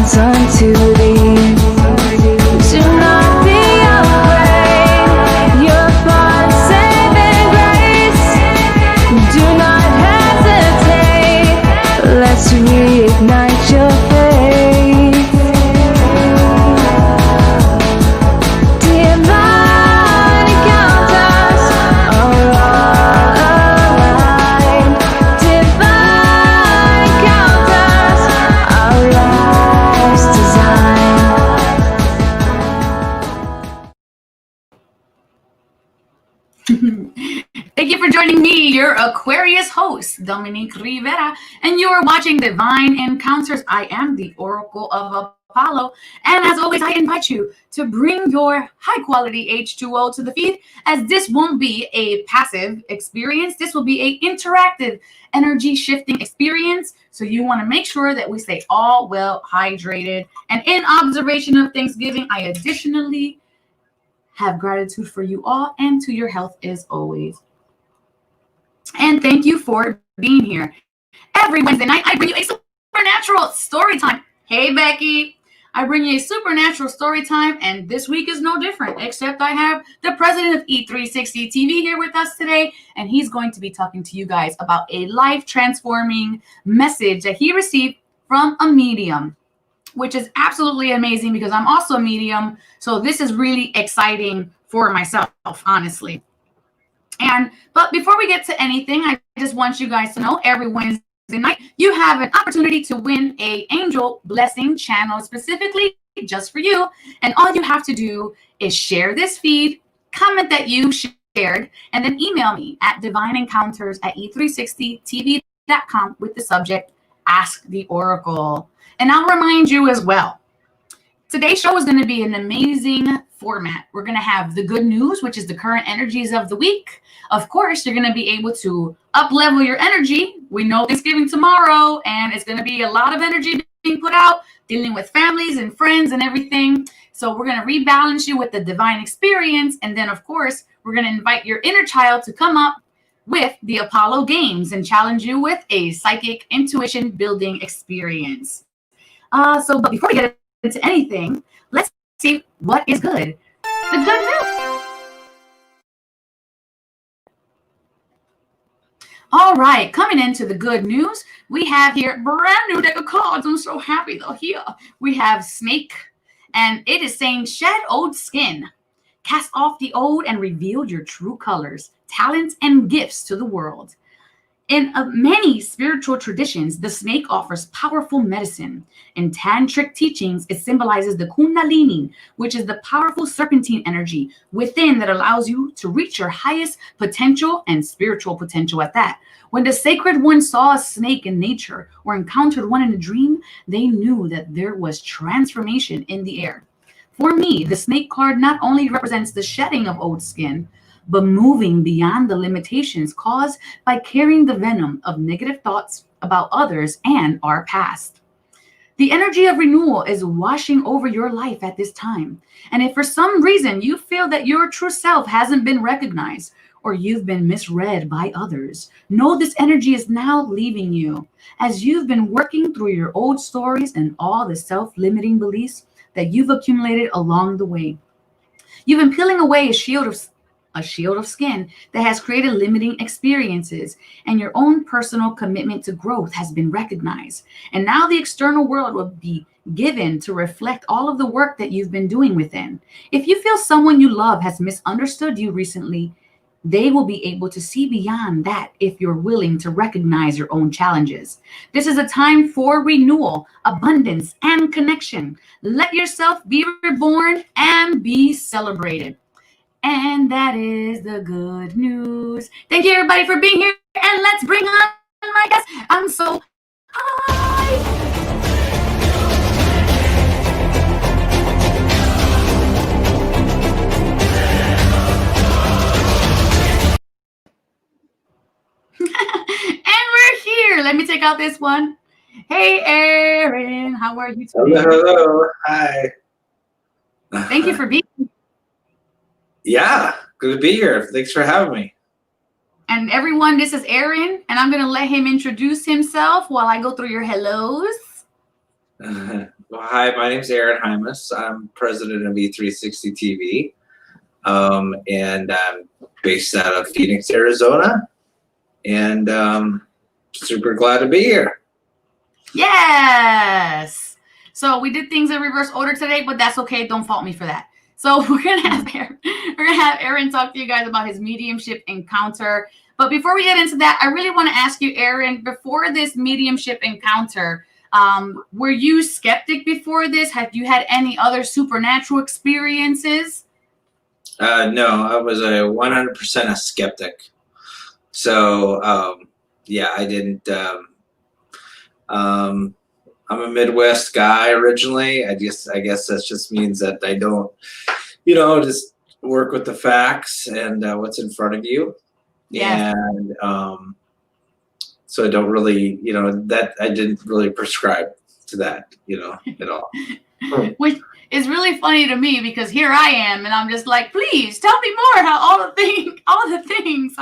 signs unto thee. Do not be afraid, your far saving grace. Do not hesitate, let's reignite your faith. Divine encounters are all aligned. Divine encounters, our life's design. Thank you for joining me, your Aquarius host, Dominique Rivera, and you are watching Divine Encounters. I am the Oracle of Apollo, and as always, I invite you to bring your high-quality H2O to the feed, as this won't be a passive experience. This will be an interactive energy-shifting experience, so you want to make sure that we stay all well hydrated. And in observation of Thanksgiving, I additionally have gratitude for you all and to your health as always. And thank you for being here. Every Wednesday night, I bring you a supernatural story time. Hey, Becky. I bring you a supernatural story time, and this week is no different, except I have the president of E360 TV here with us today, and he's going to be talking to you guys about a life-transforming message that he received from a medium, which is absolutely amazing because I'm also a medium. So this is really exciting for myself, honestly. But before we get to anything, I just want you guys to know every Wednesday night, you have an opportunity to win a angel blessing channel specifically just for you. And all you have to do is share this feed, comment that you shared, and then email me at divineencounters@e360tv.com with the subject, Ask the Oracle. And I'll remind you as well, today's show is going to be an amazing format. We're going to have the good news, which is the current energies of the week. Of course, you're going to be able to up-level your energy. We know Thanksgiving tomorrow, and it's going to be a lot of energy being put out, dealing with families and friends and everything. So we're going to rebalance you with the divine experience. And then, of course, we're going to invite your inner child to come up with the Apollo Games and challenge you with a psychic intuition building experience. But before we get into anything, let's see what is good. The good news. All right, coming into the good news, we have here brand new deck of cards. I'm so happy they're here. We have Snake, and it is saying shed old skin. Cast off the old and reveal your true colors, talents, and gifts to the world. In many spiritual traditions, the snake offers powerful medicine. In tantric teachings, it symbolizes the kundalini, which is the powerful serpentine energy within that allows you to reach your highest potential and spiritual potential at that. When the sacred one saw a snake in nature or encountered one in a dream, they knew that there was transformation in the air. For me, the snake card not only represents the shedding of old skin, but moving beyond the limitations caused by carrying the venom of negative thoughts about others and our past. The energy of renewal is washing over your life at this time. And if for some reason you feel that your true self hasn't been recognized or you've been misread by others, know this energy is now leaving you as you've been working through your old stories and all the self-limiting beliefs that you've accumulated along the way. You've been peeling away a shield of skin that has created limiting experiences, and your own personal commitment to growth has been recognized. And now the external world will be given to reflect all of the work that you've been doing within. If you feel someone you love has misunderstood you recently, they will be able to see beyond that if you're willing to recognize your own challenges. This is a time for renewal, abundance, and connection. Let yourself be reborn and be celebrated. And that is the good news. Thank you, everybody, for being here. And let's bring on my guest. I'm so high. And we're here. Let me take out this one. Hey, Aaron. How are you today? Hello. Hi. Thank you for being here. Yeah, good to be here. Thanks for having me. And everyone, this is Aaron, and I'm going to let him introduce himself while I go through your hellos. Well, hi, my name's Aaron Hymas. I'm president of E360 TV, and I'm based out of Phoenix, Arizona, and super glad to be here. Yes. So we did things in reverse order today, but that's okay. Don't fault me for that. So we're gonna have Aaron talk to you guys about his mediumship encounter. But before we get into that, I really want to ask you, Aaron, before this mediumship encounter, were you skeptic before this? Have you had any other supernatural experiences? No, I was a 100% a skeptic. So yeah, I didn't. I'm a Midwest guy originally. I guess that just means that I don't, just work with the facts and what's in front of you. Yes. And so I don't really, that I didn't really prescribe to that, at all. Which is really funny to me because here I am and I'm just like, please tell me more how all the things.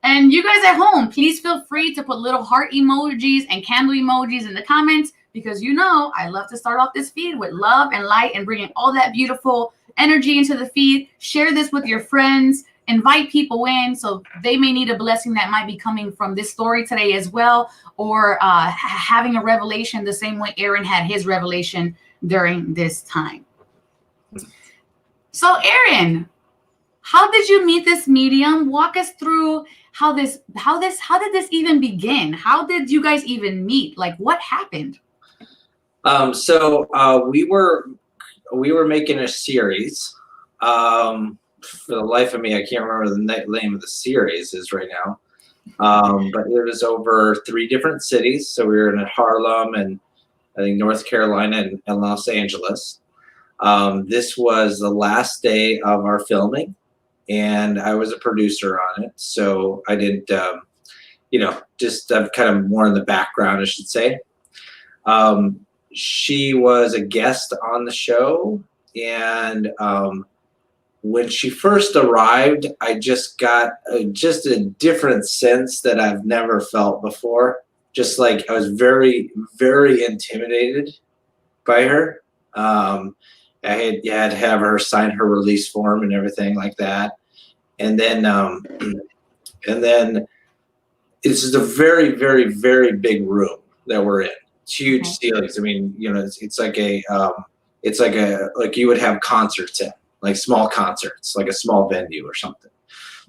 And you guys at home, please feel free to put little heart emojis and candle emojis in the comments because I love to start off this feed with love and light and bringing all that beautiful energy into the feed. Share this with your friends. Invite people in so they may need a blessing that might be coming from this story today as well, or having a revelation the same way Aaron had his revelation during this time. So Aaron, how did you meet this medium? Walk us through how did this even begin? How did you guys even meet? Like what happened? So we were making a series. For the life of me, I can't remember the name of the series is right now. But it was over 3 different cities. So we were in Harlem and I think North Carolina and Los Angeles. This was the last day of our filming and I was a producer on it. So I didn't, just I'm kind of more in the background, I should say. She was a guest on the show and when she first arrived, I just got just a different sense that I've never felt before. Just like I was very, very intimidated by her. I had to have her sign her release form and everything like that. And then it's just a very, very, very big room that we're in. It's huge ceilings. I mean, it's like like you would have concerts in. Like small concerts, like a small venue or something.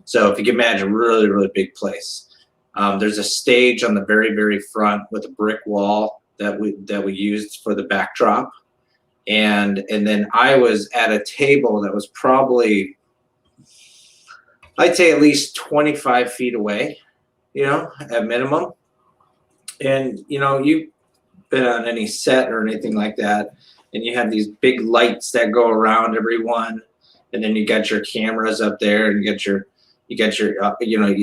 So if you can imagine, really, really big place. There's a stage on the very, very front with a brick wall that we used for the backdrop. And then I was at a table that was probably, I'd say at least 25 feet away, at minimum. And, you've been on any set or anything like that. And you have these big lights that go around everyone, and then you got your cameras up there, and you got your,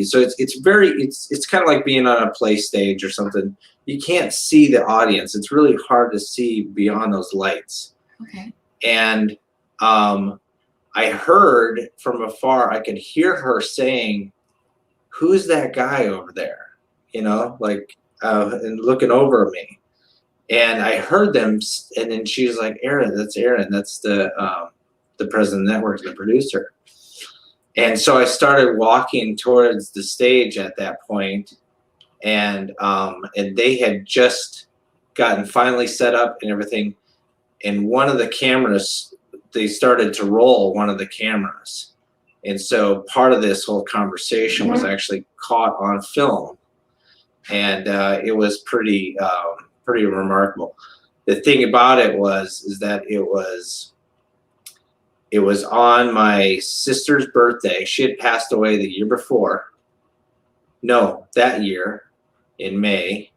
so it's kind of like being on a play stage or something. You can't see the audience. It's really hard to see beyond those lights. Okay. And I heard from afar, I could hear her saying, "Who's that guy over there?" And looking over at me. And I heard them, and then she was like, "Aaron, that's Aaron. That's the president of the network, the producer." And so I started walking towards the stage at that point, and they had just gotten finally set up and everything. And one of the cameras, they started to roll one of the cameras, and so part of this whole conversation was actually caught on film, and it was pretty remarkable. The thing about it is that it was on my sister's birthday. She had passed away the year before. No, that year in May.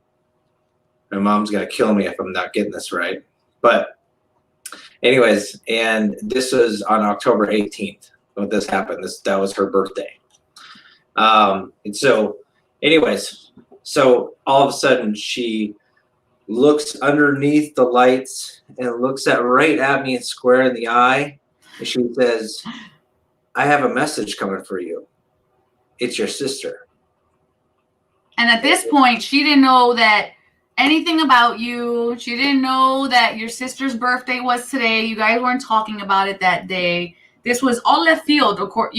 My mom's gonna kill me if I'm not getting this right. But anyways, and this was on October 18th when this happened. That was her birthday. And so anyways, so all of a sudden she looks underneath the lights and looks right at me and square in the eye. And she says, "I have a message coming for you. It's your sister." And at this point, she didn't know that anything about you. She didn't know that your sister's birthday was today. You guys weren't talking about it that day. This was all left field, of course,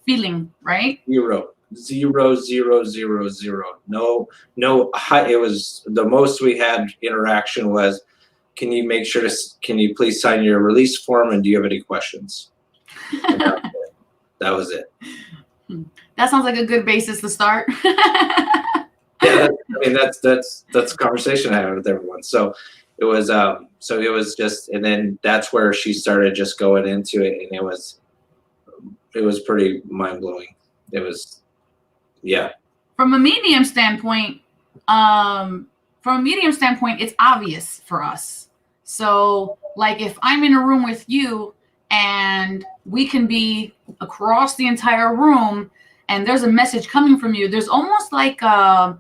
feeling, right? Zero. No, it was the most we had interaction was, can you make sure can you please sign your release form, and do you have any questions? And that was it. That sounds like a good basis to start. Yeah, I mean that's the conversation I had with everyone. So it was just, and then that's where she started just going into it, and it was pretty mind blowing. It was, yeah. From a medium standpoint, it's obvious for us. So, like, if I'm in a room with you and we can be across the entire room and there's a message coming from you, there's almost like a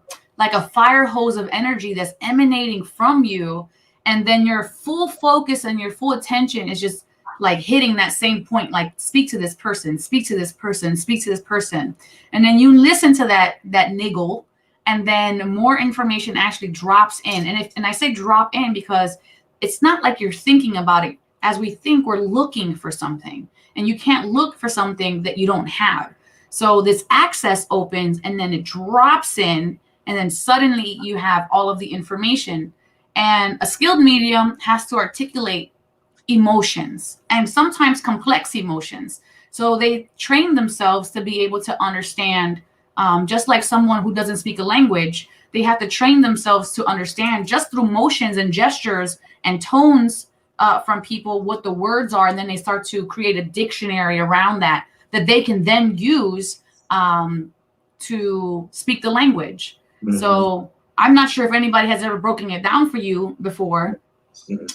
fire hose of energy that's emanating from you, and then your full focus and your full attention is just like hitting that same point, like speak to this person, speak to this person, speak to this person. And then you listen to that niggle, and then more information actually drops in. And I say drop in because it's not like you're thinking about it. As we think, we're looking for something, and you can't look for something that you don't have. So this access opens, and then it drops in, and then suddenly you have all of the information. And a skilled medium has to articulate emotions, and sometimes complex emotions. So they train themselves to be able to understand, just like someone who doesn't speak a language, they have to train themselves to understand just through motions and gestures and tones from people what the words are. And then they start to create a dictionary around that they can then use to speak the language. Mm-hmm. So I'm not sure if anybody has ever broken it down for you before. Mm-hmm.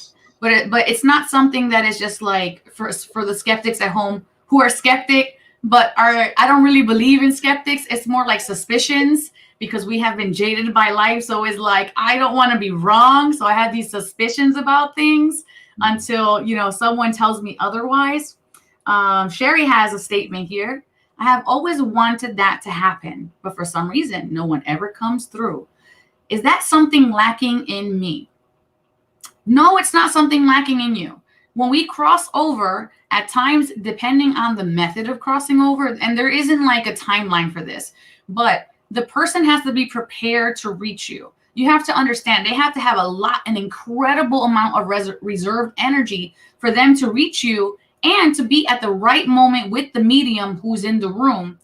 But it's not something that is just like for the skeptics at home who are skeptic, but I don't really believe in skeptics. It's more like suspicions, because we have been jaded by life. So it's like, I don't want to be wrong. So I have these suspicions about things until, someone tells me otherwise. Sherry has a statement here. I have always wanted that to happen, but for some reason, no one ever comes through. Is that something lacking in me? No, it's not something lacking in you. When we cross over, at times, depending on the method of crossing over, and there isn't like a timeline for this, but the person has to be prepared to reach you. You have to understand they have to have an incredible amount of reserved energy for them to reach you and to be at the right moment with the medium who's in the room.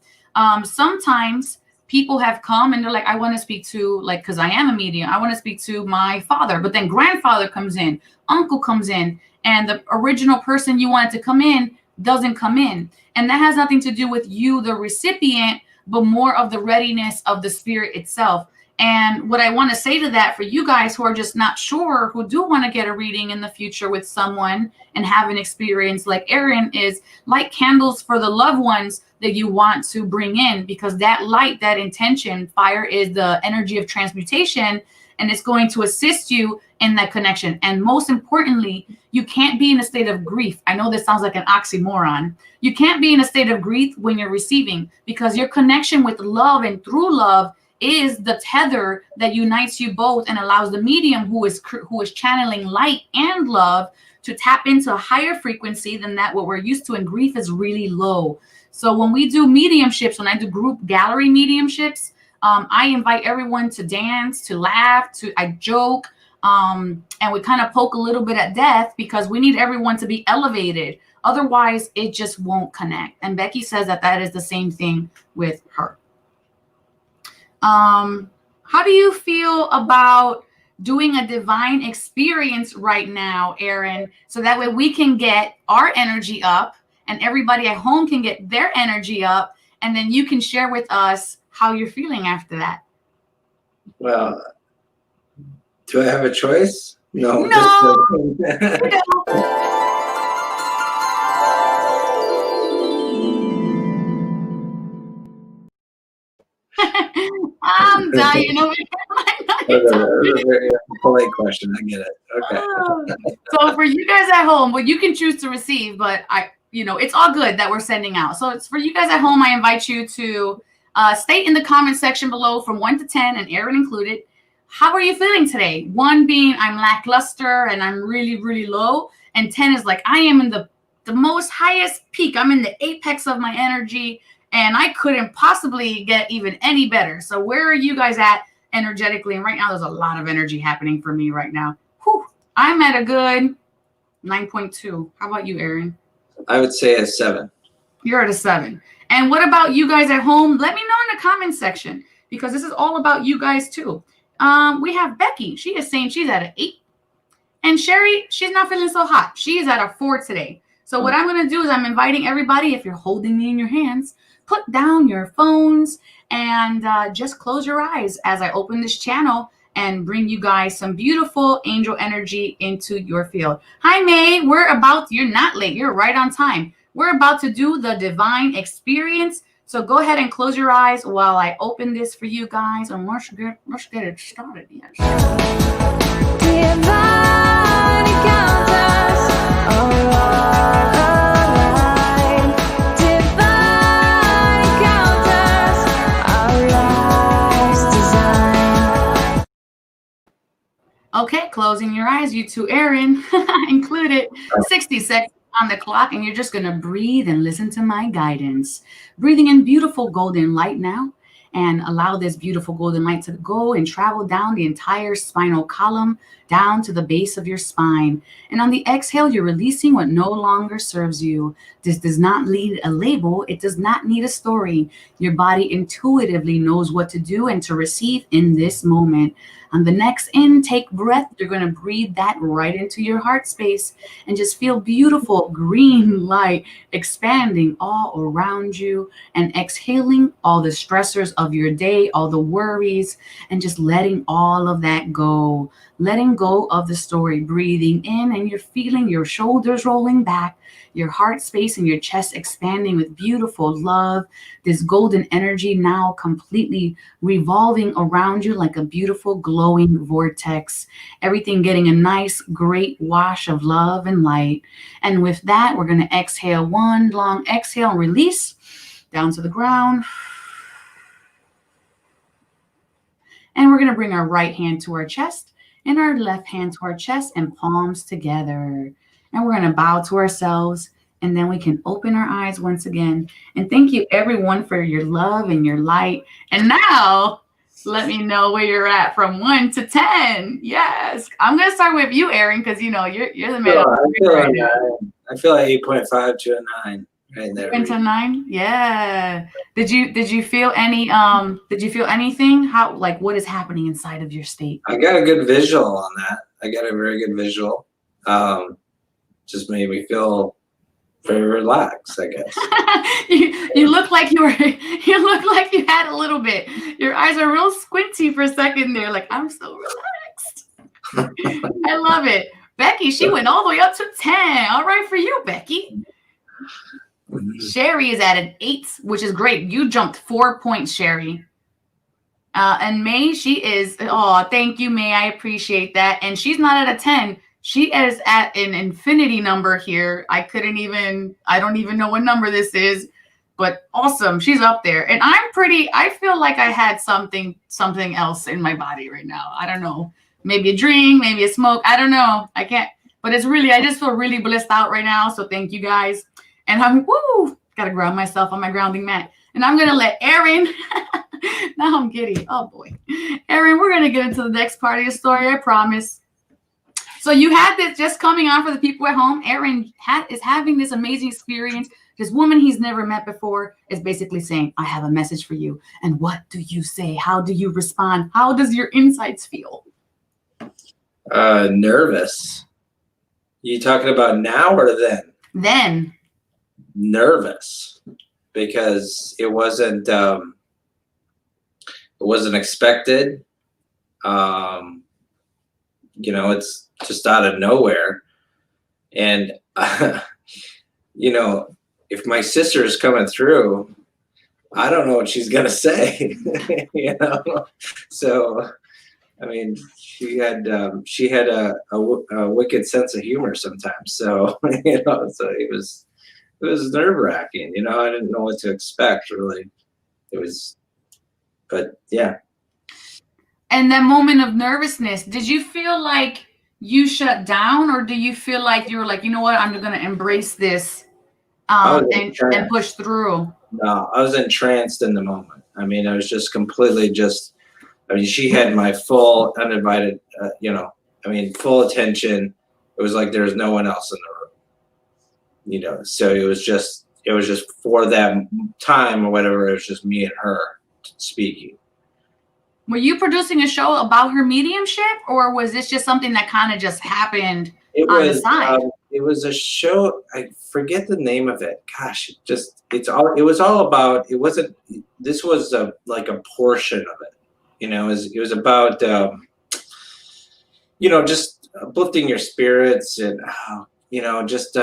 Sometimes people have come and they're like, I want to speak to, like, because I am a medium, I want to speak to my father. But then grandfather comes in, uncle comes in, and the original person you wanted to come in doesn't come in. And that has nothing to do with you, the recipient, but more of the readiness of the spirit itself. And what I want to say to that for you guys who are just not sure, who do want to get a reading in the future with someone and have an experience like Aaron, is light candles for the loved ones that you want to bring in, because that light, that intention, fire is the energy of transmutation, and it's going to assist you in that connection. And most importantly, you can't be in a state of grief. I know this sounds like an oxymoron. You can't be in a state of grief when you're receiving, because your connection with love and through love is the tether that unites you both and allows the medium who is channeling light and love to tap into a higher frequency than that what we're used to. And grief is really low. So when we do mediumships, when I do group gallery mediumships, I invite everyone to dance, to laugh, I joke, and we kind of poke a little bit at death, because we need everyone to be elevated. Otherwise, it just won't connect. And Becky says that is the same thing with her. How do you feel about doing a divine experience right now, Aaron, so that way we can get our energy up and everybody at home can get their energy up, and then you can share with us how you're feeling after that? Well, do I have a choice? No. I'm dying over here. That's a very polite question. I get it. Okay. So for you guys at home, well, you can choose to receive, but it's all good that we're sending out. So it's for you guys at home. I invite you to state in the comment section below from 1 to 10, and Aaron included, How are you feeling today? 1 being I'm lackluster and I'm really, really low. And 10 is like I am in the most highest peak. I'm in the apex of my energy and I couldn't possibly get even any better. So where are you guys at energetically? And right now there's a lot of energy happening for me right now. Whew, I'm at a good 9.2. How about you, Aaron? I would say a 7. You're at a 7. And what about you guys at home? Let me know in the comments section because this is all about you guys too. We have Becky. She is saying she's at an 8. And Sherry, she's not feeling so hot. She is at a 4 today. So what I'm going to do is I'm inviting everybody, if you're holding me in your hands, put down your phones and just close your eyes as I open this channel and bring you guys some beautiful angel energy into your field. Hi, May. You're not late. You're right on time. We're about to do the divine experience. So go ahead and close your eyes while I open this for you guys. And let's get it started. Yes. Divine encounters align. Divine encounters, our life's design. Okay, closing your eyes, you two, Aaron, included. 60 seconds on the clock, and you're just going to breathe and listen to my guidance. Breathing in beautiful golden light now, and allow this beautiful golden light to go and travel down the entire spinal column, down to the base of your spine. And on the exhale, you're releasing what no longer serves you. This does not need a label. It does not need a story. Your body intuitively knows what to do and to receive in this moment. On the next intake breath, you're going to breathe that right into your heart space and just feel beautiful green light expanding all around you, and exhaling all the stressors of your day, all the worries, and just letting all of that go. Letting go of the story, breathing in, and you're feeling your shoulders rolling back, your heart space and your chest expanding with beautiful love. This golden energy now completely revolving around you like a beautiful glowing vortex. Everything getting a nice, great wash of love and light. And with that, we're going to exhale, 1 long exhale and release down to the ground. And we're going to bring our right hand to our chest and our left hand to our chest and palms together. And we're going to bow to ourselves, and then we can open our eyes once again. And thank you everyone for your love and your light. And now let me know where you're at from 1 to 10. Yes. I'm going to start with you, Aaron, because you're the man. I feel like 8.5 to a 9 right there. 8 to 9? Yeah. Did you feel anything? How, like, what is happening inside of your state? I got a good visual on that. I got a very good visual. Just made me feel very relaxed, I guess. you look like you had a little bit. Your eyes are real squinty for a second there. Like, I'm so relaxed. I love it. Becky, she went all the way up to 10. All right for you, Becky. Sherry is at an 8, which is great. You jumped 4 points, Sherry. And May, she is, thank you, May. I appreciate that. And she's not at a 10. She is at an infinity number here. I don't even know what number this is, but awesome. She's up there. And I feel like I had something else in my body right now. I don't know. Maybe a drink, maybe a smoke. I don't know. I can't, but I just feel really blissed out right now. So thank you guys. And I'm, gotta ground myself on my grounding mat. And I'm going to let Aaron, now I'm giddy. Oh boy. Aaron, we're going to get into the next part of your story. I promise. So you had this just coming on for the people at home. Aaron is having this amazing experience. This woman he's never met before is basically saying, I have a message for you. And what do you say? How do you respond? How does your insights feel? Nervous. You talking about now or then? Then. Nervous because it wasn't expected. It's just out of nowhere. And, if my sister is coming through, I don't know what she's going to say, So, I mean, she had a wicked sense of humor sometimes. So, so it was nerve-wracking. I didn't know what to expect, really. But yeah. And that moment of nervousness, did you feel like you shut down, or do you feel like you were like, you know what, I'm going to embrace this I was and push through? no, I was entranced in the moment. I mean, I was just completely just. I mean, she had my full, undivided, I mean, full attention. It was like there was no one else in the room. So it was just for that time or whatever. It was just me and her speaking. Were you producing a show about her mediumship, or was this just something that kind of just happened It on the was side? it was a show. I forget the name of it. Gosh, it was all about. It wasn't. This was like a portion of it. It was about just uplifting your spirits and just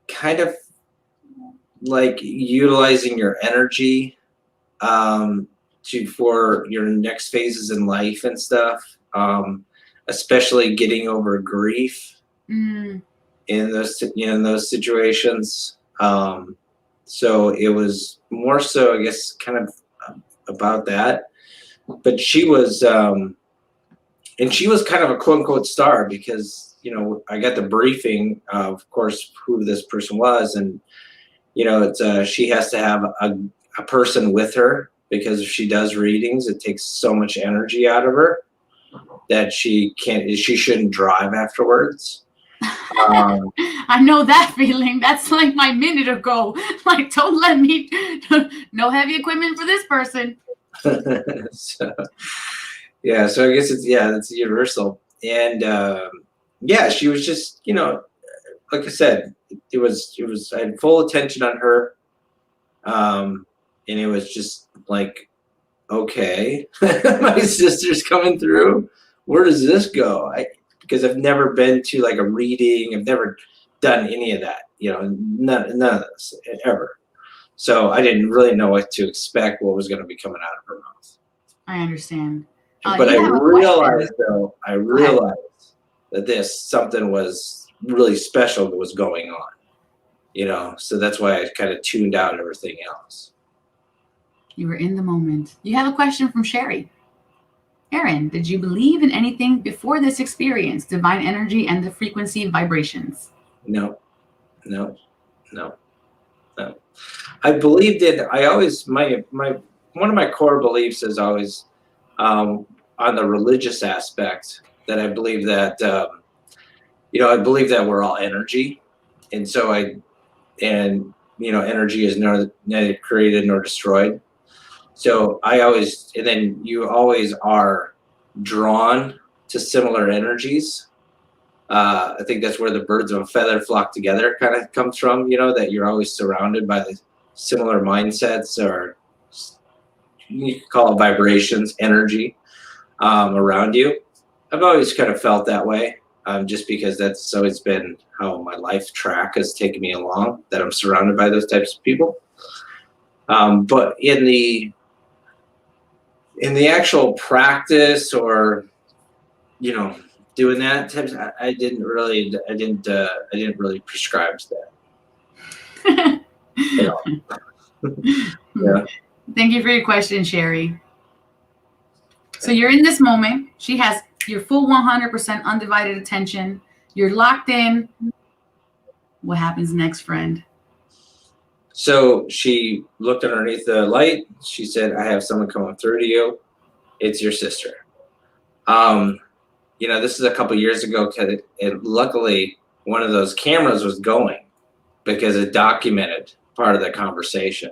kind of like utilizing your energy for your next phases in life and stuff. Especially getting over grief Mm, in those situations. So it was more so, I guess, kind of about that. But she was, and she was kind of a quote unquote star because I got the briefing, of course, who this person was, and it's she has to have a person with her because if she does readings, it takes so much energy out of her that she shouldn't drive afterwards. I know that feeling. That's like my minute ago. Like, don't let me, no heavy equipment for this person. so, so I guess it's universal. And she was just, like I said, it was I had full attention on her. And it was just like, okay, my sister's coming through. Where does this go? Because I've never been to like a reading. I've never done any of that, none of this ever. So I didn't really know what to expect, what was going to be coming out of her mouth. I understand. But you I have a realized, question. though, that something was really special that was going on, so that's why I kind of tuned out everything else. You were in the moment. You have a question from Sherry. Aaron, did you believe in anything before this experience, divine energy and the frequency vibrations? No. I believed it. I always, my one of my core beliefs is always on the religious aspect that I believe that, I believe that we're all energy. And so energy is neither created nor destroyed. So and then you always are drawn to similar energies. I think that's where the birds of a feather flock together kind of comes from, that you're always surrounded by the similar mindsets, or you could call it vibrations, energy around you. I've always kind of felt that way, just because that's always been how my life track has taken me along, that I'm surrounded by those types of people. But in the actual practice, or doing that types, I didn't really prescribe to that. Yeah. Thank you for your question, Sherry. So you're in this moment. She has your full 100% undivided attention. You're locked in. What happens next, friend? So she looked underneath the light. She said, "I have someone coming through to you. It's your sister." This is a couple years ago, and luckily one of those cameras was going because it documented part of the conversation.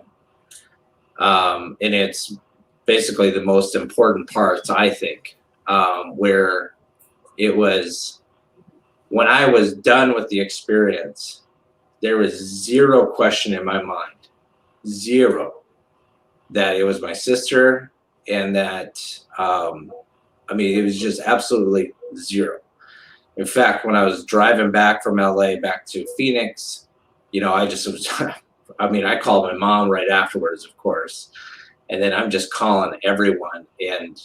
And it's basically the most important parts, I think, where it was when I was done with the experience, there was zero question in my mind, zero, that it was my sister, and that, it was just absolutely zero. In fact, when I was driving back from LA back to Phoenix, I just was, I called my mom right afterwards, of course. And then I'm just calling everyone. And,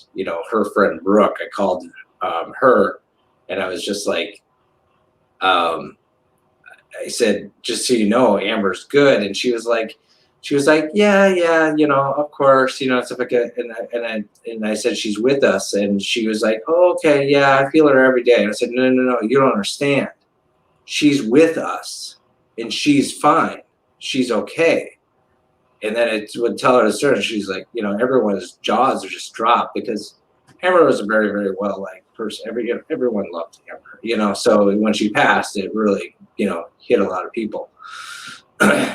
her friend Brooke, I called her, and I was just like, I said, "Just so you know, Amber's good." And she was like, she was like, yeah, of course, stuff like that. And I said, she's with us. And she was like, oh, okay, yeah, I feel her every day. And I said, no, you don't understand. She's with us and she's fine. She's okay. And then it would tell her to start. She's like, everyone's jaws are just dropped because Amber was a very, very well-liked person. Everyone loved Amber, so when she passed, it really, hit a lot of people.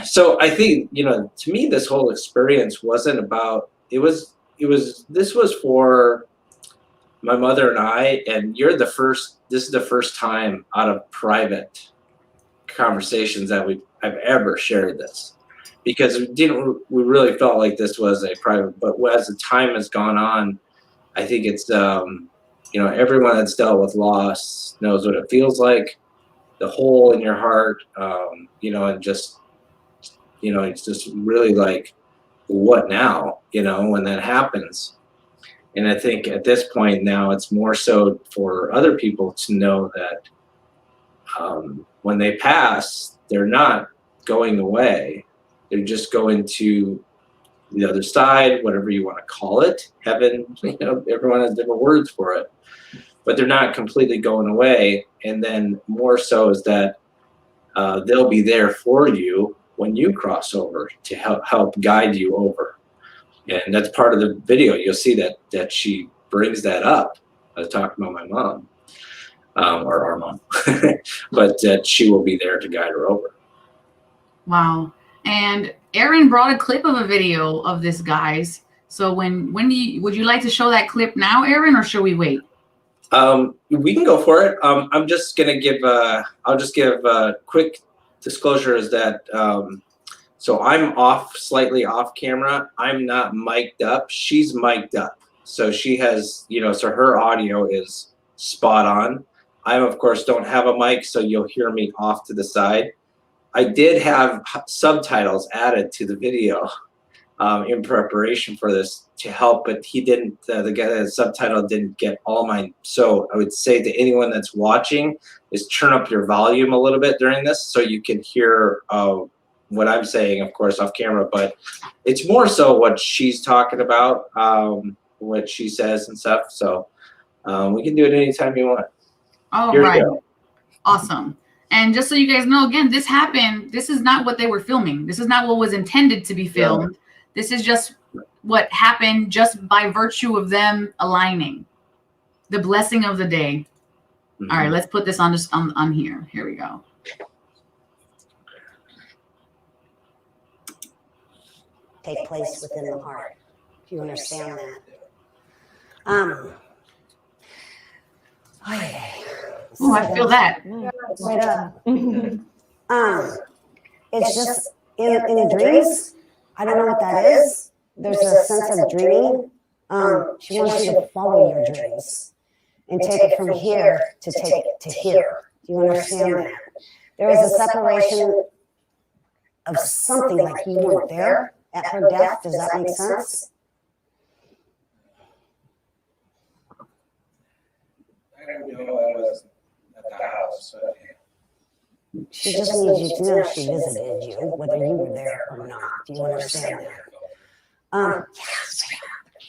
So I think, to me, this whole experience wasn't about, this was for my mother and I, and this is the first time out of private conversations that I've ever shared this, because we really felt like this was a private, but as the time has gone on, I think it's, everyone that's dealt with loss knows what it feels like, the hole in your heart, and just, it's just really like, what now, when that happens. And I think at this point now, it's more so for other people to know that when they pass, they're not going away. They're just going to the other side, whatever you want to call it, heaven, everyone has different words for it, but they're not completely going away. And then more so is that they'll be there for you when you cross over to help guide you over. And that's part of the video. You'll see that she brings that up. I was talking about my mom, or our mom, but that she will be there to guide her over. Wow. And Aaron brought a clip of a video of this, guys. So would you like to show that clip now, Aaron, or should we wait? We can go for it. I'm just gonna give. I'll just give a quick disclosure is that. So I'm slightly off camera. I'm not mic'd up. She's mic'd up. So she has, so her audio is spot on. I, of course, don't have a mic, so you'll hear me off to the side. I did have subtitles added to the video in preparation for this to help, but he didn't, the guy that subtitle didn't get all mine. So I would say to anyone that's watching is turn up your volume a little bit during this so you can hear what I'm saying, of course, off camera, but it's more so what she's talking about, what she says and stuff. So we can do it anytime you want. All right. Awesome. And just so you guys know, again, this happened. This is not what they were filming. This is not what was intended to be filmed. Yeah. This is just what happened just by virtue of them aligning. The blessing of the day. Mm-hmm. All right, let's put this on here. Here we go. Take place within the heart. Do you understand that? Oh, I feel that. Right up. It's just in dreams. I don't know what that is. There's a sense of dreaming. She wants you to follow your dreams and take it from here to take it to here. Do you understand that? There is a separation of something like you weren't there at her death. Does that make sense? I don't know. I was at the house. She just needs you to know she visited you, whether you were there or not. Do you understand that?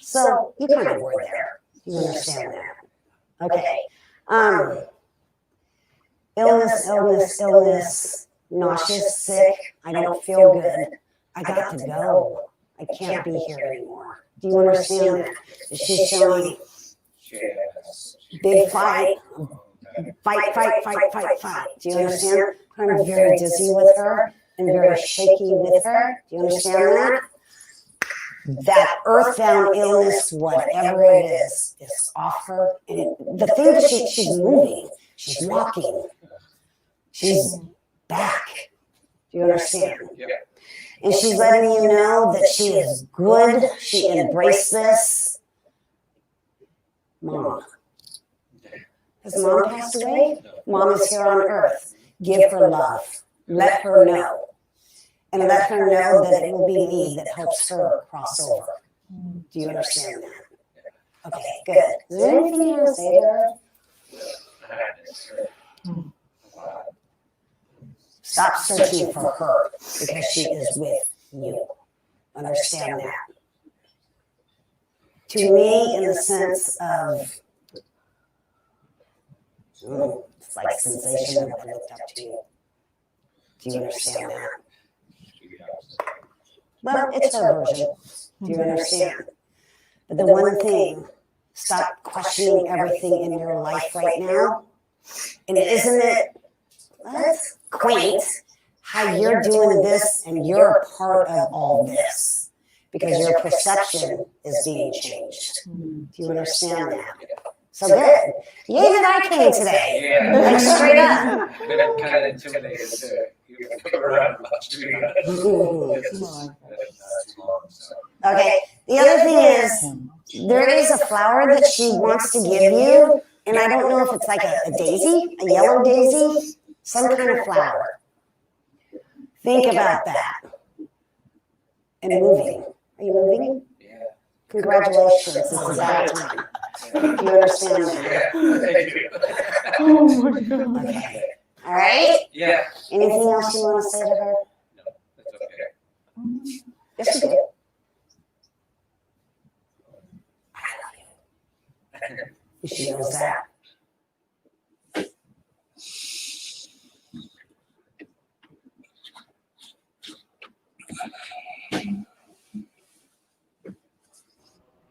So you kind of were there. You understand that? Okay. Illness, nauseous, sick. I don't feel good. I got to go. I can't be here anymore. Do you understand that? She's showing big fight. Fight. Do you understand? I'm very dizzy with her and very shaky with her. Do you understand that? That earthbound illness, whatever it is off her. And the thing that she's moving, she's walking, she's back. Do you understand? Yeah. And she's letting you know that she is good. She embraced this. Mom. Has Mom passed away? Mom is here on earth. Give her love. Let her know. And let her know that it will be me that helps her cross over. Do you understand that? Okay, good. Is there anything you want to say to her? Stop searching for her because she is with you. understand that. To me, in the sense of, it's like sensation of I looked up to you. Do you understand that? Well, it's her version. Do you understand? But the one thing, stop questioning everything in your life right now. And isn't it, that's quaint how you're doing this and you're a part of all this because your perception is being changed. Do you understand that? So good. Yay that I came today. Yeah. Like straight up. Been kind of intimidated to even come around much to be honest. Okay. The other thing is, there is a flower that she wants to give you, and I don't know if it's like a daisy, a yellow daisy, some kind of flower. Think about that. And moving. Are you moving? Yeah. Congratulations. It's about time. Do you understand that? Yeah. Thank you. Oh my God. Okay. All right? Yeah. Anything else you want to say to her? No, that's okay. Yes, you do. She knows that.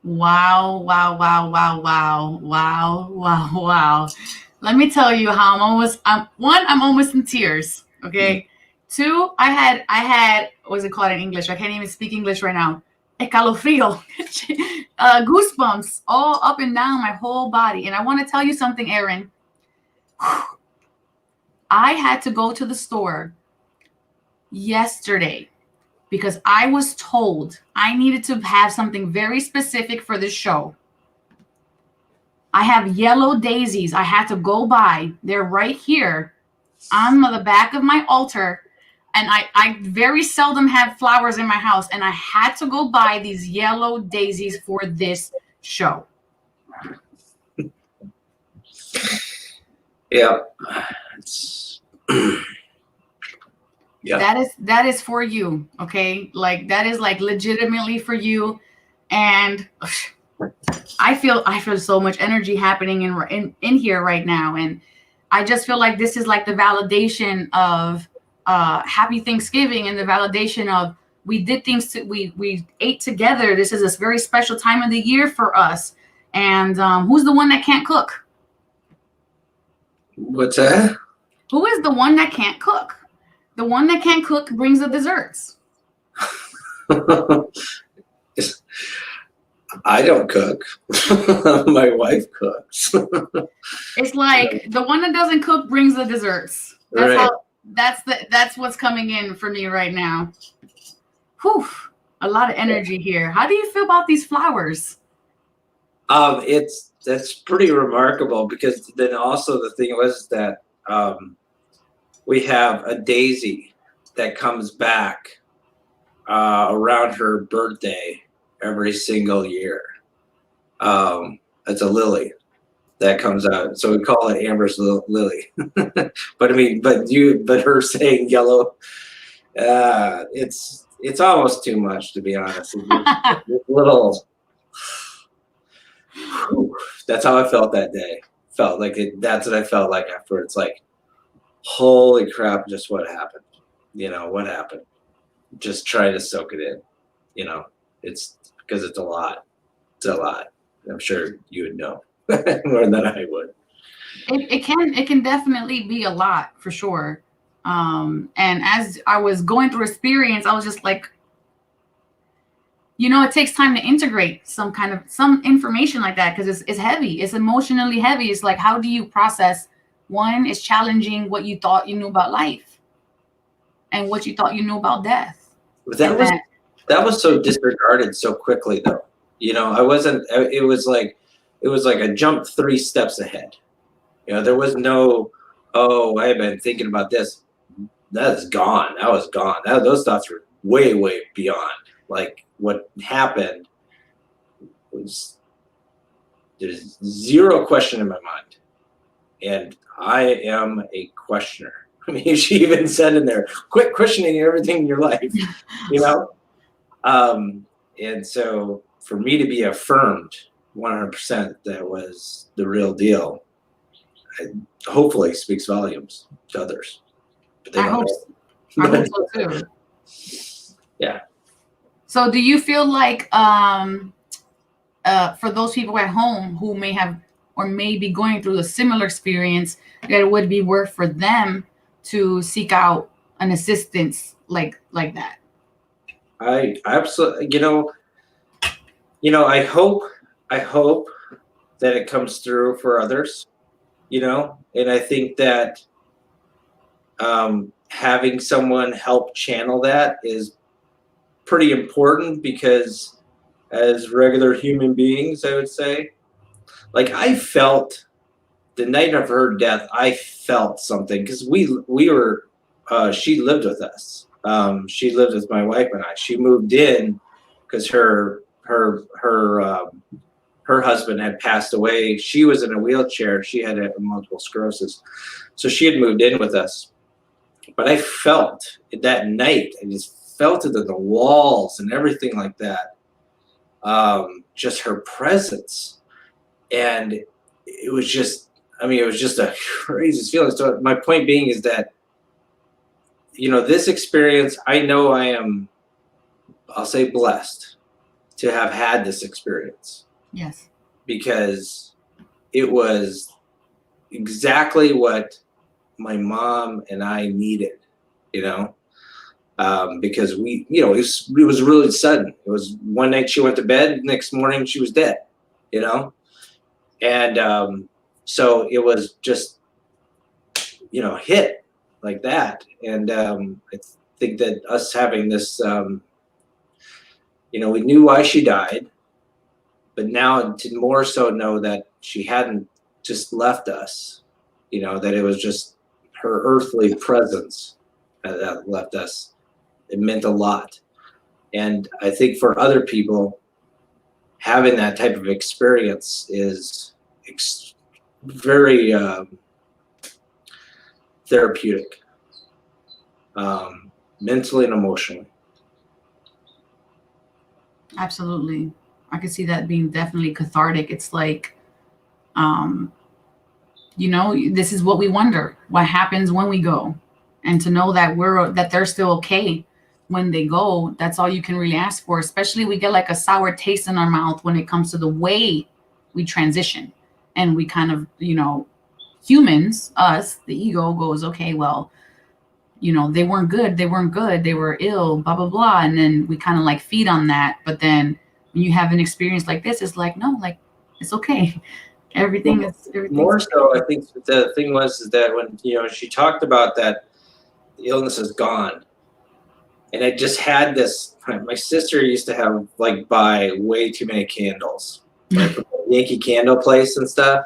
Wow, wow, wow, wow, wow, wow, wow, wow. Let me tell you how I'm almost in tears. Okay. Two, I had, what's it called in English? I can't even speak English right now. Escalofrío, goosebumps all up and down my whole body. And I want to tell you something, Erin. I had to go to the store yesterday because I was told I needed to have something very specific for this show. I have yellow daisies I had to go buy. They're right here on the back of my altar. And I very seldom have flowers in my house. And I had to go buy these yellow daisies for this show. Yeah. Yeah. That is for you. Okay. Like that is like legitimately for you. And I feel so much energy happening in here right now. And I just feel like this is like the validation of happy Thanksgiving and the validation of we did things we ate together. This is a very special time of the year for us. And who's the one that can't cook? What's that? Who is the one that can't cook? The one that can't cook brings the desserts. I don't cook. My wife cooks. It's like the one that doesn't cook brings the desserts. Right. That's what's coming in for me right now. Whew, a lot of energy here. How do you feel about these flowers? That's pretty remarkable because then also the thing was that we have a daisy that comes back around her birthday every single year. It's a lily that comes out, so we call it Amber's lily. But I mean, but her saying yellow, it's almost too much, to be honest. It's a little. That's how I felt that day. Felt like it. That's what I felt like after. It's like, holy crap! Just what happened? You know what happened? Just try to soak it in. You know, it's because it's a lot. It's a lot. I'm sure you would know more than I would. It can definitely be a lot for sure. And as I was going through experience, I was just like, you know, it takes time to integrate some information like that because it's heavy. It's emotionally heavy. It's like, how do you process? One is challenging what you thought you knew about life and what you thought you knew about death. But that was so disregarded so quickly, though. You know, I wasn't. It was like I jumped 3 steps ahead. You know, there was no, oh, I've been thinking about this. That is gone. That was gone. Those thoughts were way, way beyond. Like what happened was there's zero question in my mind, and I am a questioner. I mean, she even said in there, quit questioning everything in your life. You know, And so for me to be affirmed 100% that was the real deal, hopefully speaks volumes to others. But they I don't hope, know. I hope so too. Yeah. So do you feel like for those people at home who may have or may be going through a similar experience, that it would be worth for them to seek out an assistance like that? I absolutely, I hope that it comes through for others, and I think that having someone help channel that is pretty important, because as regular human beings, I would say, like, I felt the night of her death, I felt something, because we were, she lived with us. She lived with my wife and I. She moved in because her husband had passed away. She was in a wheelchair. She had multiple sclerosis, so she had moved in with us. But I felt it that night. I just felt it in the walls and everything like that. Just her presence, and it was just, it was just a crazy feeling. So my point being is that, this experience, I know I am, I'll say, blessed to have had this experience, Yes. because it was exactly what my mom and I needed, because it was really sudden. It was one night she went to bed, next morning she was dead, and so it was just, hit like that. And I think that us having this, we knew why she died, but now to more so know that she hadn't just left us, that it was just her earthly presence that left us. It meant a lot. And I think for other people, having that type of experience is very therapeutic, mentally and emotionally. Absolutely. I could see that being definitely cathartic. It's like, this is what we wonder. What happens when we go? And to know that they're still okay when they go, that's all you can really ask for. Especially we get like a sour taste in our mouth when it comes to the way we transition. And we kind of, humans, us, the ego goes, okay, well, they weren't good. They were ill, blah, blah, blah. And then we kind of like feed on that. But then when you have an experience like this, it's like, no, like, it's okay. Everything's More so, I think the thing is that when, she talked about that the illness is gone. And I just had this, my sister used to have, like, buy way too many candles, like from the Yankee Candle place and stuff.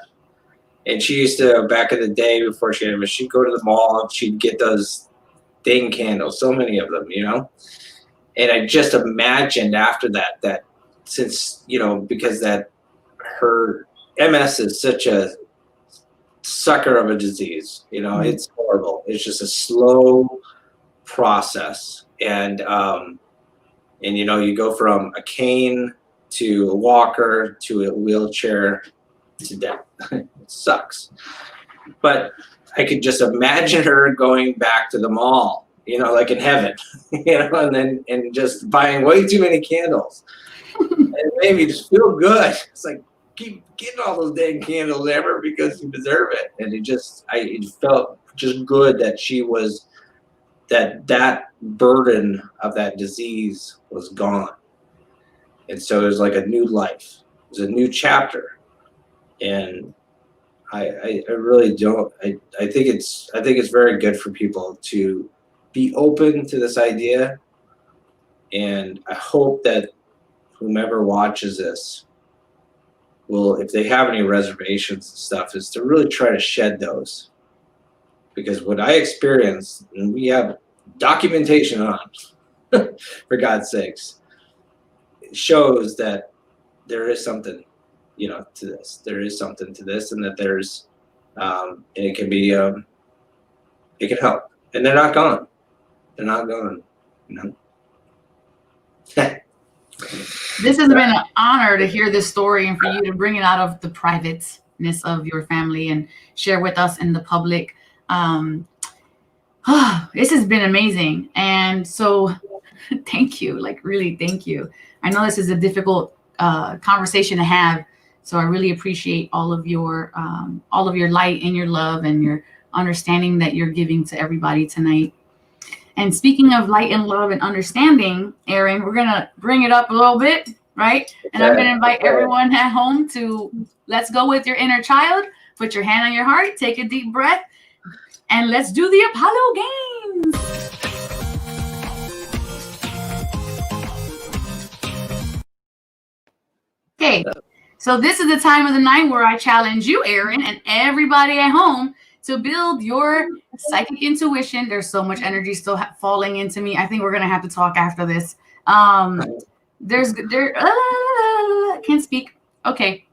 And she used to, back in the day before she had them, she'd go to the mall and she'd get those dang candles, so many of them, And I just imagined after that since, because that her MS is such a sucker of a disease, it's horrible. It's just a slow process. And you go from a cane to a walker to a wheelchair to death. It sucks. But I could just imagine her going back to the mall, like in heaven, and just buying way too many candles. And it made me just feel good. It's like, keep getting all those dang candles ever, because you deserve it. And it felt just good that she was, that burden of that disease was gone. And so it was like a new life. It was a new chapter. And I really don't. I think it's very good for people to be open to this idea, and I hope that whomever watches this will, if they have any reservations and stuff, is to really try to shed those, because what I experienced, and we have documentation on, for God's sakes, it shows that there is something, to this. There is something to this, and that there's, and it can be, it can help. And they're not gone. They're not gone, This has been an honor to hear this story and for you to bring it out of the privateness of your family and share with us in the public. This has been amazing. And so thank you. Like, really, thank you. I know this is a difficult conversation to have. So I really appreciate all of your light and your love and your understanding that you're giving to everybody tonight. And speaking of light and love and understanding, Aaron, we're going to bring it up a little bit, right? And I'm going to invite everyone at home to let's go with your inner child. Put your hand on your heart, take a deep breath, and let's do the Apollo Games. Okay, so this is the time of the night where I challenge you, Aaron, and everybody at home to build your psychic intuition. There's so much energy still falling into me. I think we're gonna have to talk after this. Can't speak. Okay,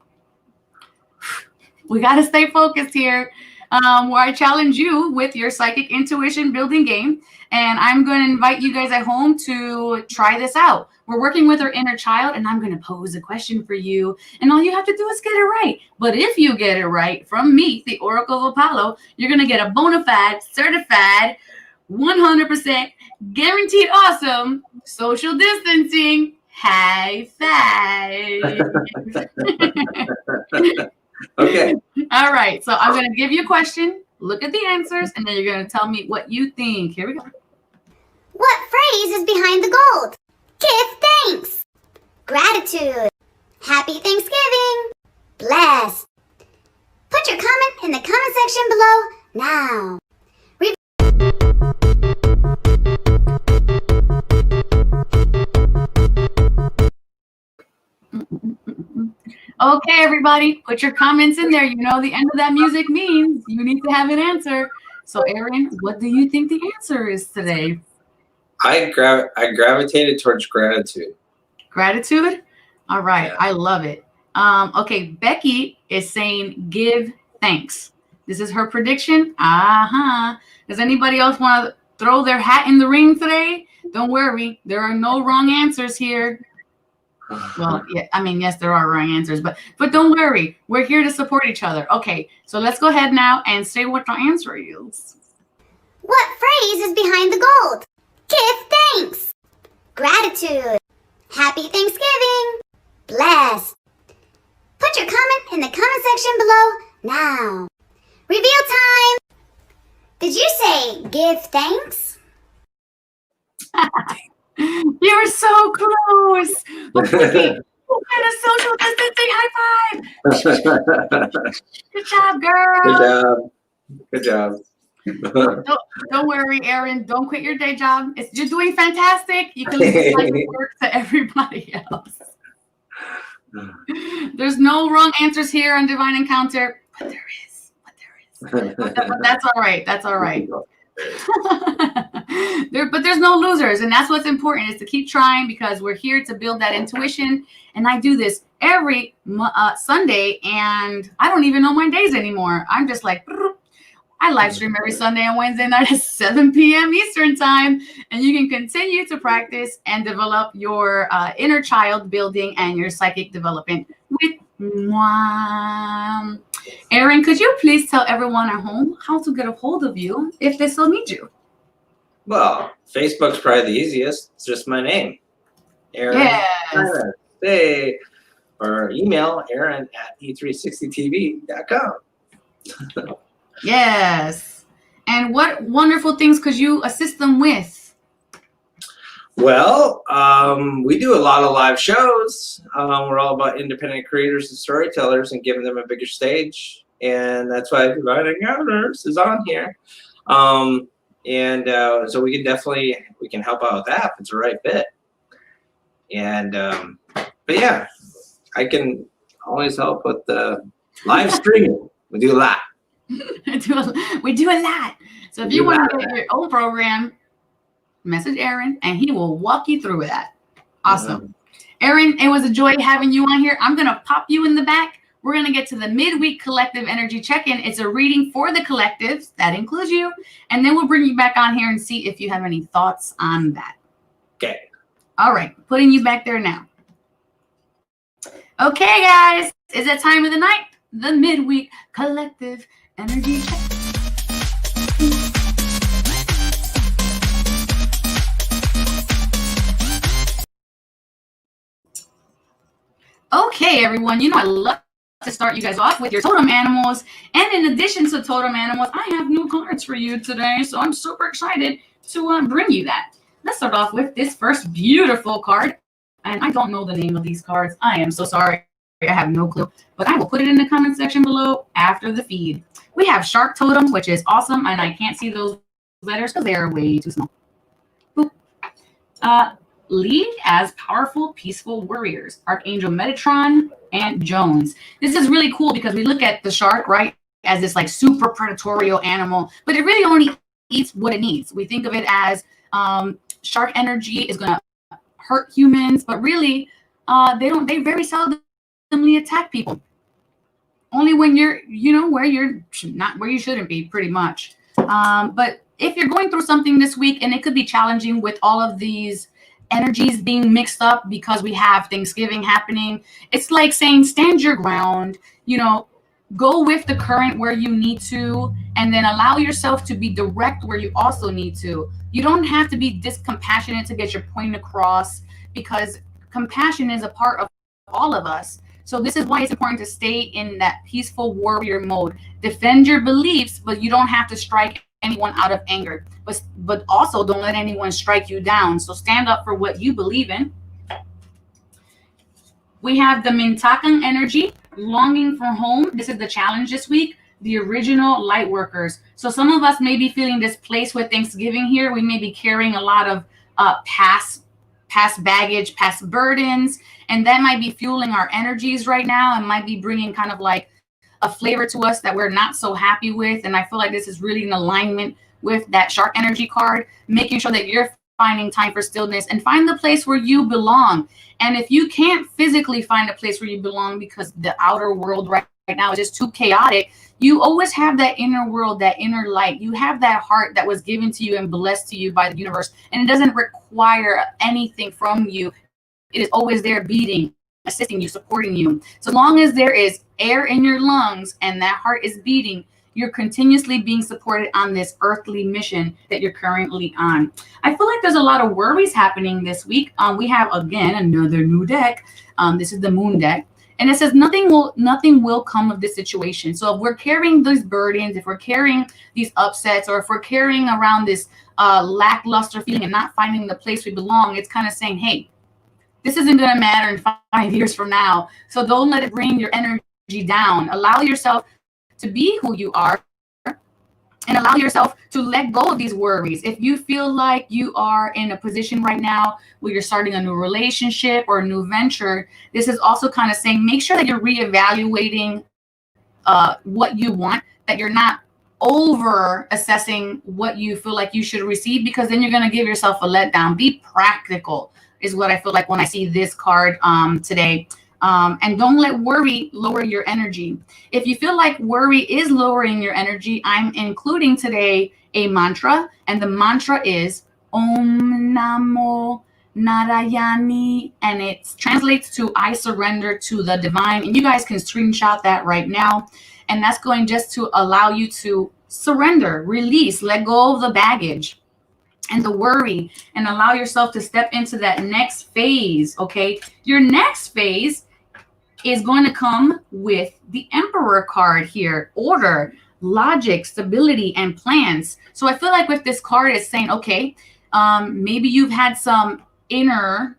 we gotta stay focused here. Where I challenge you with your psychic intuition building game, and I'm going to invite you guys at home to try this out. We're working with our inner child, and I'm going to pose a question for you, and all you have to do is get it right. But if you get it right from me, the Oracle of Apollo, you're going to get a bona fide, certified, 100% guaranteed awesome social distancing high five. Okay. All right. So I'm going to give you a question, look at the answers, and then you're going to tell me what you think. Here we go. What phrase is behind the gold? Give thanks. Gratitude. Happy Thanksgiving. Blessed. Put your comment in the comment section below now. Okay, everybody, put your comments in there. You know the end of that music means you need to have an answer. So, Aaron, what do you think the answer is today? I gravitated towards gratitude. Gratitude? All right. Yeah. I love it. Okay, Becky is saying give thanks. This is her prediction. Does anybody else want to throw their hat in the ring today? Don't worry. There are no wrong answers here. Well, yeah, I mean, yes, there are wrong answers, but don't worry. We're here to support each other. Okay, so let's go ahead now and say what the answer is. What phrase is behind the gold? Give thanks. Gratitude. Happy Thanksgiving. Blessed. Put your comment in the comment section below now. Reveal time. Did you say give thanks? You were so close. Look, Becky, you had a social distancing high five. Good job, girl. Good job. Good job. Don't worry, Aaron. Don't quit your day job. You're doing fantastic. You can leave this life of work to everybody else. There's no wrong answers here on Divine Encounter, but there is. But that's all right. That's all right. But there's no losers, and that's what's important, is to keep trying, because we're here to build that intuition. And I do this every Sunday, and I don't even know my days anymore. I'm just like, I live stream every Sunday and Wednesday night at 7 p.m. Eastern time, and you can continue to practice and develop your inner child building and your psychic development with moi. Aaron, could you please tell everyone at home how to get a hold of you if they still need you? Well, Facebook's probably the easiest. It's just my name, Aaron. Yes. Hey, or email Aaron at e360tv.com. Yes. And what wonderful things could you assist them with? Well, we do a lot of live shows. We're all about independent creators and storytellers and giving them a bigger stage. And that's why Divine Encounters is on here. So we can help out with that if it's the right fit. And, but yeah, I can always help with the live streaming. We do a lot. We do a lot. So if you want to get your own program, message Aaron and he will walk you through that. Awesome. Aaron, it was a joy having you on here. I'm going to pop you in the back. We're going to get to the midweek collective energy check-in. It's a reading for the collectives. That includes you. And then we'll bring you back on here and see if you have any thoughts on that. Okay. All right. Putting you back there now. Okay, guys, is that time of the night? The midweek collective energy check. Okay, everyone, you know I love to start you guys off with your totem animals. And in addition to totem animals, I have new cards for you today. So I'm super excited to bring you that. Let's start off with this first beautiful card. And I don't know the name of these cards. I am so sorry. I have no clue. But I will put it in the comment section below after the feed. We have Shark Totem, which is awesome. And I can't see those letters because they are way too small. Boop. Lead as powerful, peaceful warriors. Archangel Metatron and Jones. This is really cool because we look at the shark, right, as this like super predatory animal, but it really only eats what it needs. We think of it as shark energy is going to hurt humans, but really they very seldomly attack people. Only when you're, where you're not where you shouldn't be, pretty much. But if you're going through something this week, and it could be challenging with all of these energies being mixed up because we have Thanksgiving happening, it's like saying stand your ground, go with the current where you need to, and then allow yourself to be direct where you also need to. You don't have to be discompassionate to get your point across, because compassion is a part of all of us. So this is why it's important to stay in that peaceful warrior mode. Defend your beliefs, but you don't have to strike anyone out of anger. But also don't let anyone strike you down. So stand up for what you believe in. We have the Mintakan energy, longing for home. This is the challenge this week. The original light workers. So some of us may be feeling displaced with Thanksgiving here. We may be carrying a lot of past baggage, past burdens, and that might be fueling our energies right now and might be bringing kind of like a flavor to us that we're not so happy with. And I feel like this is really in alignment with that shark energy card, making sure that you're finding time for stillness and find the place where you belong. And if you can't physically find a place where you belong because the outer world right now is just too chaotic, you always have that inner world, that inner light. You have that heart that was given to you and blessed to you by the universe, and it doesn't require anything from you. It is always there beating, assisting you, supporting you. So long as there is air in your lungs and that heart is beating, you're continuously being supported on this earthly mission that you're currently on. I feel like there's a lot of worries happening this week. We have, again, another new deck. This is the Moon deck. And it says nothing will come of this situation. So if we're carrying these burdens, if we're carrying these upsets, or if we're carrying around this lackluster feeling and not finding the place we belong, it's kind of saying, hey, this isn't going to matter in 5 years from now. So don't let it bring your energy down. Allow yourself to be who you are, and allow yourself to let go of these worries. If you feel like you are in a position right now where you're starting a new relationship or a new venture, this is also kind of saying, make sure that you're reevaluating what you want, that you're not over assessing what you feel like you should receive, because then you're going to give yourself a letdown. Be practical is what I feel like when I see this card today. And don't let worry lower your energy. If you feel like worry is lowering your energy, I'm including today a mantra, and the mantra is Om Namo Narayani, and it translates to I surrender to the divine. And you guys can screenshot that right now, and that's going just to allow you to surrender, release, let go of the baggage and the worry, and allow yourself to step into that next phase. Okay, your next phase is going to come with the Emperor card here: order, logic, stability, and plans. So I feel like with this card, it's saying, okay, maybe you've had some inner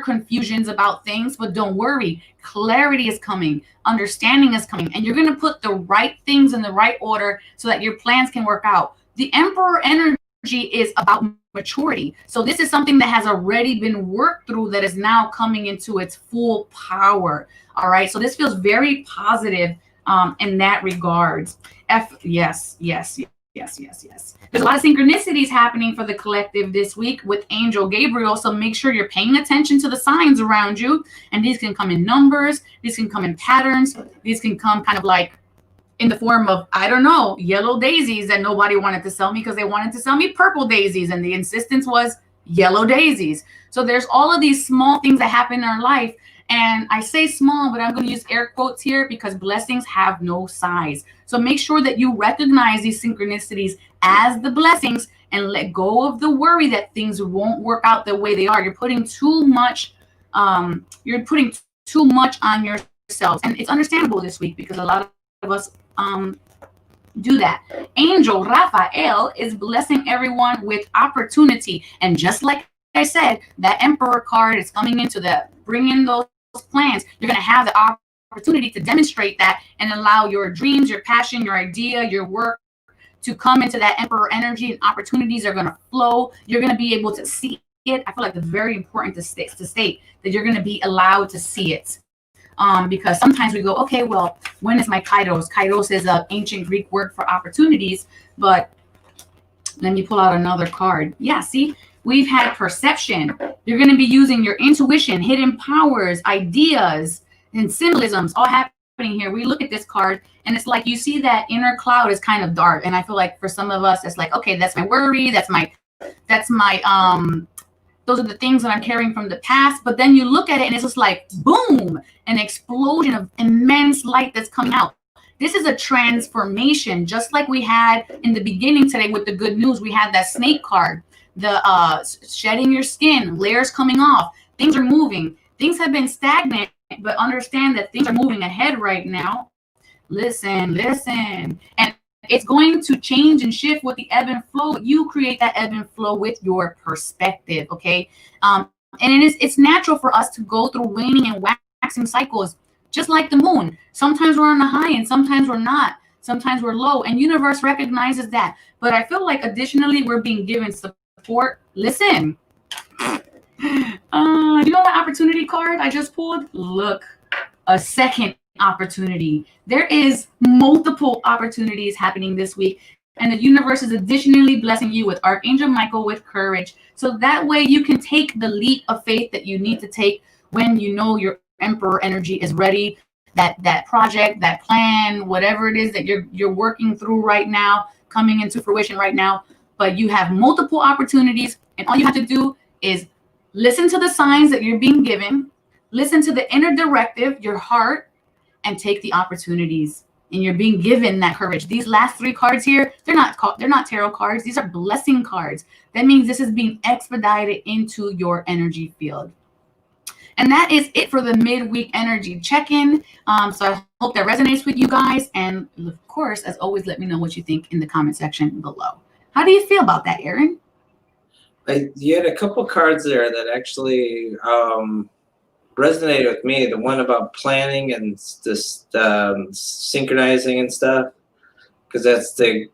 confusions about things, but don't worry, clarity is coming, understanding is coming, and you're going to put the right things in the right order so that your plans can work out. The Emperor energy is about maturity. So this is something that has already been worked through that is now coming into its full power. All right. So this feels very positive in that regards. Yes. There's a lot of synchronicities happening for the collective this week with Angel Gabriel. So make sure you're paying attention to the signs around you. And these can come in numbers. These can come in patterns. These can come kind of like in the form of, I don't know, yellow daisies that nobody wanted to sell me because they wanted to sell me purple daisies. And the insistence was yellow daisies. So there's all of these small things that happen in our life. And I say small, but I'm going to use air quotes here because blessings have no size. So make sure that you recognize these synchronicities as the blessings and let go of the worry that things won't work out the way they are. You're putting too much on yourselves. And it's understandable this week because a lot of us do that. Angel Raphael is blessing everyone with opportunity. And just like I said, that Emperor card is coming into the bring in those plans. You're going to have the opportunity to demonstrate that and allow your dreams, your passion, your idea, your work to come into that Emperor energy, and opportunities are going to flow. You're going to be able to see it. I feel like it's very important to state that you're going to be allowed to see it. Because sometimes we go, okay, well, when is my kairos? Kairos is an ancient Greek word for opportunities, but let me pull out another card. Yeah, see, we've had perception. You're going to be using your intuition, hidden powers, ideas, and symbolisms all happening here. We look at this card and it's like you see that inner cloud is kind of dark. And I feel like for some of us, it's like, okay, that's my worry. That's my those are the things that I'm carrying from the past. But then you look at it and it's just like, boom, an explosion of immense light that's coming out. This is a transformation, just like we had in the beginning today with the good news. We had that snake card, the shedding your skin, layers coming off. Things are moving. Things have been stagnant, but understand that things are moving ahead right now. Listen. And it's going to change and shift with the ebb and flow. You create that ebb and flow with your perspective, okay? And it's natural for us to go through waning and waxing cycles, just like the moon. Sometimes we're on the high and sometimes we're not. Sometimes we're low, and universe recognizes that. But I feel like additionally, we're being given support. Listen. You know what opportunity card I just pulled? Look, a second opportunity. There is multiple opportunities happening this week, and the universe is additionally blessing you with Archangel Michael with courage, so that way you can take the leap of faith that you need to take when you know your Emperor energy is ready. That project, that plan, whatever it is that you're working through right now, coming into fruition right now. But you have multiple opportunities, and all you have to do is listen to the signs that you're being given, listen to the inner directive, your heart, and take the opportunities. And you're being given that courage. These last three cards here, they're not tarot cards. These are blessing cards. That means this is being expedited into your energy field. And that is it for the midweek energy check-in. So I hope that resonates with you guys. And of course, as always, let me know what you think in the comment section below. How do you feel about that, Aaron? You had a couple cards there that actually resonated with me. The one about planning and this synchronizing and stuff, because that's the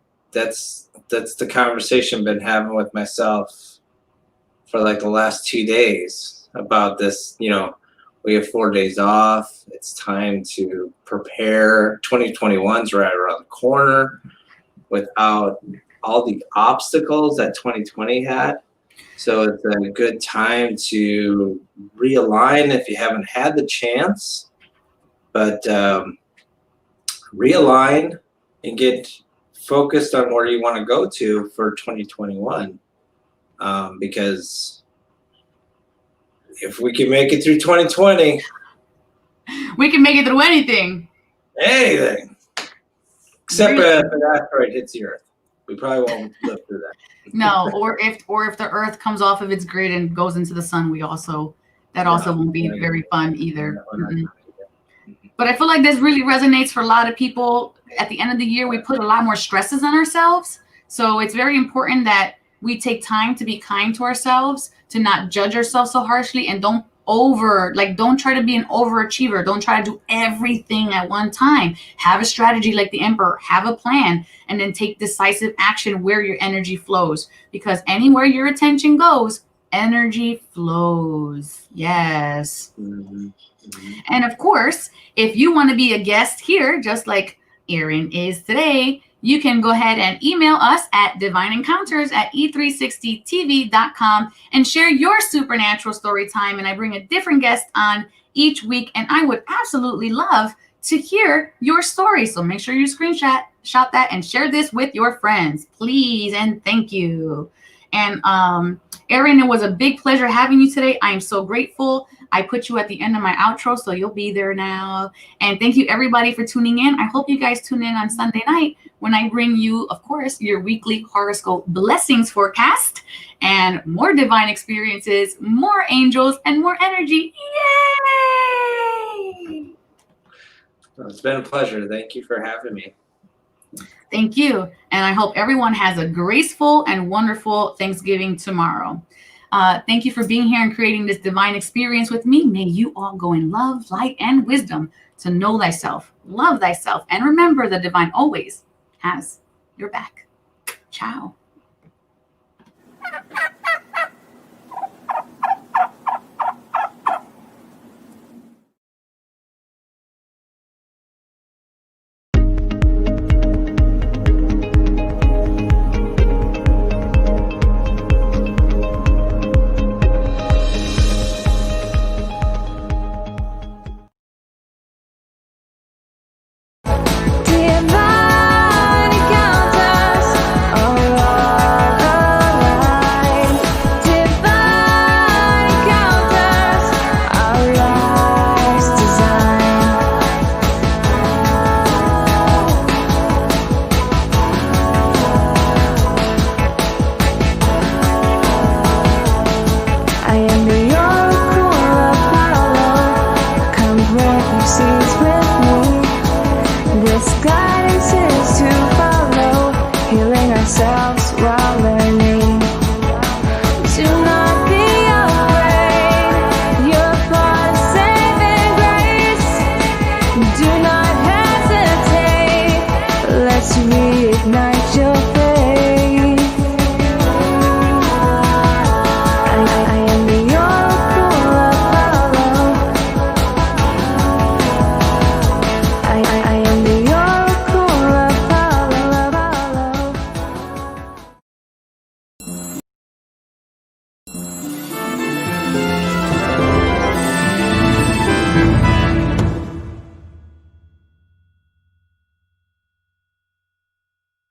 conversation I've been having with myself for like the last 2 days about this. You know, we have 4 days off. It's time to prepare. 2021's right around the corner without all the obstacles that 2020 had. So it's a good time to realign if you haven't had the chance, but realign and get focused on where you want to go to for 2021. Because if we can make it through 2020, We can make it through anything. anything, except if an asteroid hits the Earth. We probably won't live through that. No, or if the Earth comes off of its grid and goes into the sun, that also won't be very fun either. But I feel like this really resonates for a lot of people. At the end of the year, we put a lot more stresses on ourselves. So it's very important that we take time to be kind to ourselves, to not judge ourselves so harshly, and don't try to be an overachiever. Don't try to do everything at one time. Have a strategy like the Emperor, have a plan, and then take decisive action where your energy flows. Because anywhere your attention goes, energy flows. Yes. Mm-hmm. And of course, if you want to be a guest here, just like Aaron is today, you can go ahead and email us at divineencounters@e360tv.com and share your supernatural story time. And I bring a different guest on each week, and I would absolutely love to hear your story. So make sure you screenshot that and share this with your friends, please. And thank you. And Aaron, it was a big pleasure having you today. I am so grateful. I put you at the end of my outro, so you'll be there now. And thank you everybody for tuning in. I hope you guys tune in on Sunday night when I bring you, of course, your weekly horoscope blessings forecast and more divine experiences, more angels, and more energy. Yay! Well, it's been a pleasure. Thank you for having me. Thank you. And I hope everyone has a graceful and wonderful Thanksgiving tomorrow. Thank you for being here and creating this divine experience with me. May you all go in love, light, and wisdom to know thyself, love thyself, and remember the divine always has your back. Ciao. Divine encounters are all alive. Divine encounters, our life's design. I am the oracle of Apollo. Come plant your seeds with me. This guidance is to follow, healing ourselves while learning. Do not be afraid, you're for saving grace. Do not hesitate, let's reignite your